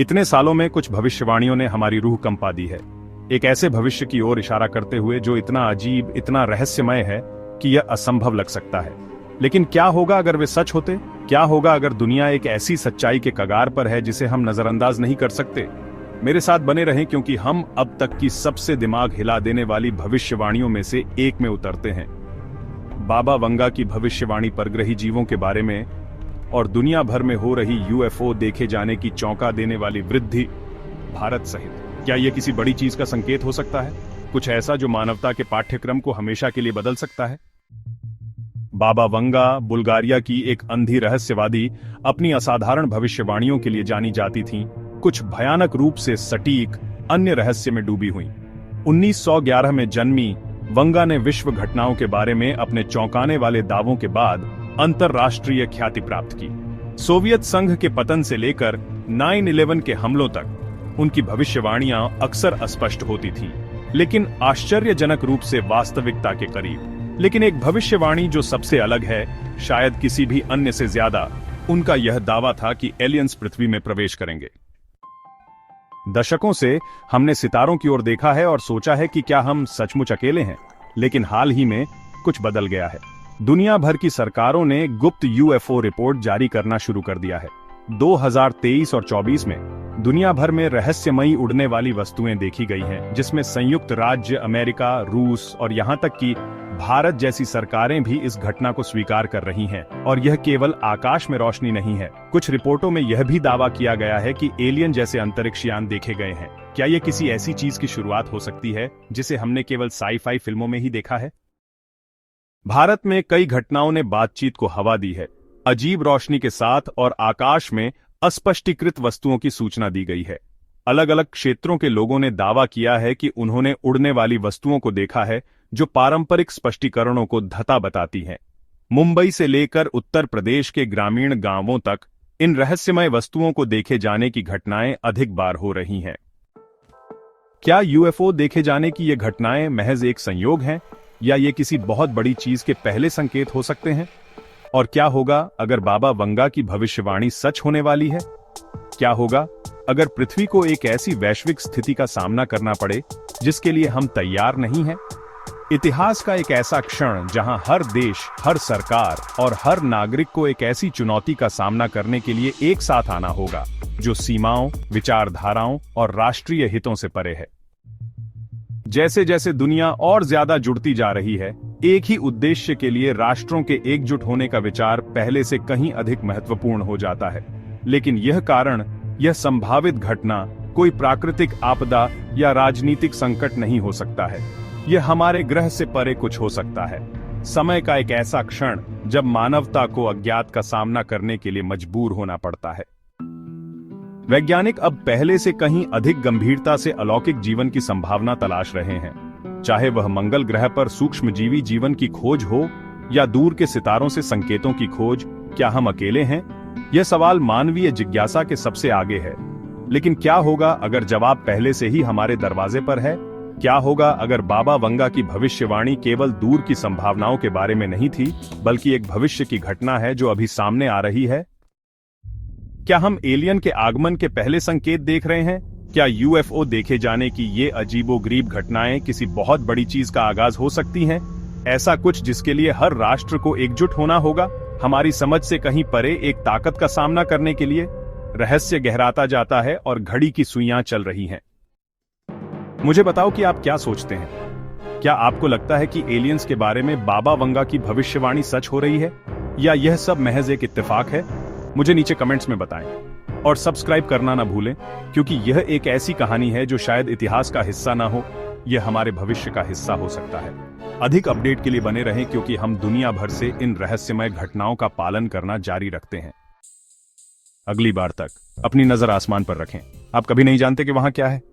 इतने सालों में कुछ भविष्यवाणियों ने हमारी रूह कंपा दी है, एक ऐसे भविष्य की ओर इशारा करते हुए जो इतना अजीब, इतना रहस्यमय है कि यह असंभव लग सकता है। लेकिन क्या होगा अगर वे सच होते? क्या होगा अगर दुनिया एक ऐसी सच्चाई के कगार पर है जिसे हम नजरअंदाज नहीं कर सकते? मेरे साथ बने रहें, क्योंकि हम अब तक की सबसे दिमाग हिला देने वाली भविष्यवाणियों में से एक में उतरते हैं। बाबा वंगा की भविष्यवाणी परग्रही जीवों के बारे में और दुनिया भर में हो रही यूएफओ देखे जाने की चौंका देने वाली वृद्धि, भारत सहित। क्या यह किसी बड़ी चीज का संकेत हो सकता है? कुछ ऐसा जो मानवता के पाठ्यक्रम को हमेशा के लिए बदल सकता है? बाबा वंगा बुल्गारिया की एक अंधी रहस्यवादी अपनी असाधारण भविष्यवाणियों के लिए जानी जाती थीं। कुछ भयानक रूप से सटीक, अन्य रहस्य में डूबी हुई। 1911 में जन्मी वंगा ने विश्व घटनाओं के बारे में अपने चौंकाने वाले दावों के बाद अंतरराष्ट्रीय ख्याति प्राप्त की। सोवियत संघ के पतन से लेकर 9/11 के हमलों तक उनकी भविष्यवाणियां अक्सर अस्पष्ट होती थीं, लेकिन आश्चर्यजनक रूप से वास्तविकता के करीब। लेकिन एक भविष्यवाणी जो सबसे अलग है, शायद किसी भी अन्य से ज्यादा, उनका यह दावा था कि एलियंस पृथ्वी में प्रवेश करेंगे। दशकों से हमने सितारों की ओर देखा है और सोचा है कि क्या हम सचमुच अकेले हैं, लेकिन हाल ही में कुछ बदल गया है। दुनिया भर की सरकारों ने गुप्त यूएफओ रिपोर्ट जारी करना शुरू कर दिया है। 2023 और 24 में दुनिया भर में रहस्यमयी उड़ने वाली वस्तुएं देखी गई हैं, जिसमें संयुक्त राज्य अमेरिका, रूस और यहां तक कि भारत जैसी सरकारें भी इस घटना को स्वीकार कर रही हैं। और यह केवल आकाश में रोशनी नहीं है। कुछ रिपोर्टों में यह भी दावा किया गया है कि एलियन जैसे अंतरिक्ष यान देखे गए हैं। क्या यह किसी ऐसी चीज की शुरुआत हो सकती है जिसे हमने केवल साई-फाई फिल्मों में ही देखा है? भारत में कई घटनाओं ने बातचीत को हवा दी है। अजीब रोशनी के साथ और आकाश में अस्पष्टीकृत वस्तुओं की सूचना दी गई है। अलग अलग क्षेत्रों के लोगों ने दावा किया है कि उन्होंने उड़ने वाली वस्तुओं को देखा है जो पारंपरिक स्पष्टीकरणों को धता बताती हैं। मुंबई से लेकर उत्तर प्रदेश के ग्रामीण गांवों तक इन रहस्यमय वस्तुओं को देखे जाने की घटनाएं अधिक बार हो रही हैं। क्या यूएफओ देखे जाने की ये घटनाएं महज एक संयोग हैं, या ये किसी बहुत बड़ी चीज के पहले संकेत हो सकते हैं? और क्या होगा अगर बाबा वंगा की भविष्यवाणी सच होने वाली है? क्या होगा अगर पृथ्वी को एक ऐसी वैश्विक स्थिति का सामना करना पड़े जिसके लिए हम तैयार नहीं हैं? इतिहास का एक ऐसा क्षण जहां हर देश, हर सरकार और हर नागरिक को एक ऐसी चुनौती का सामना करने के लिए एक साथ आना होगा जो सीमाओं, विचारधाराओं और राष्ट्रीय हितों से परे है। जैसे जैसे दुनिया और ज्यादा जुड़ती जा रही है, एक ही उद्देश्य के लिए राष्ट्रों के एकजुट होने का विचार पहले से कहीं अधिक महत्वपूर्ण हो जाता है। लेकिन यह संभावित घटना कोई प्राकृतिक आपदा या राजनीतिक संकट नहीं हो सकता है। यह हमारे ग्रह से परे कुछ हो सकता है। समय का एक ऐसा क्षण जब मानवता को अज्ञात का सामना करने के लिए मजबूर होना पड़ता है। वैज्ञानिक अब पहले से कहीं अधिक गंभीरता से अलौकिक जीवन की संभावना तलाश रहे हैं। चाहे वह मंगल ग्रह पर सूक्ष्मजीवी जीवन की खोज हो या दूर के सितारों से संकेतों की खोज, क्या हम अकेले हैं? यह सवाल मानवीय जिज्ञासा के सबसे आगे है। लेकिन क्या होगा अगर जवाब पहले से ही हमारे दरवाजे पर है? क्या होगा अगर बाबा वंगा की भविष्यवाणी केवल दूर की संभावनाओं के बारे में नहीं थी, बल्कि एक भविष्य की घटना है जो अभी सामने आ रही है? क्या हम एलियन के आगमन के पहले संकेत देख रहे हैं? क्या यूएफओ देखे जाने की ये अजीबोगरीब घटनाएं किसी बहुत बड़ी चीज का आगाज हो सकती हैं? ऐसा कुछ जिसके लिए हर राष्ट्र को एकजुट होना होगा, हमारी समझ से कहीं परे एक ताकत का सामना करने के लिए? रहस्य गहराता जाता है और घड़ी की सुइयां चल रही हैं। मुझे बताओ कि आप क्या सोचते हैं। क्या आपको लगता है कि एलियंस के बारे में बाबा वंगा की भविष्यवाणी सच हो रही है, या यह सब महज एक इत्तेफाक है? मुझे नीचे कमेंट्स में बताएं और सब्सक्राइब करना ना भूलें, क्योंकि यह एक ऐसी कहानी है जो शायद इतिहास का हिस्सा ना हो, यह हमारे भविष्य का हिस्सा हो सकता है। अधिक अपडेट के लिए बने रहें, क्योंकि हम दुनिया भर से इन रहस्यमय घटनाओं का पालन करना जारी रखते हैं। अगली बार तक अपनी नजर आसमान पर रखें। आप कभी नहीं जानते कि वहां क्या है।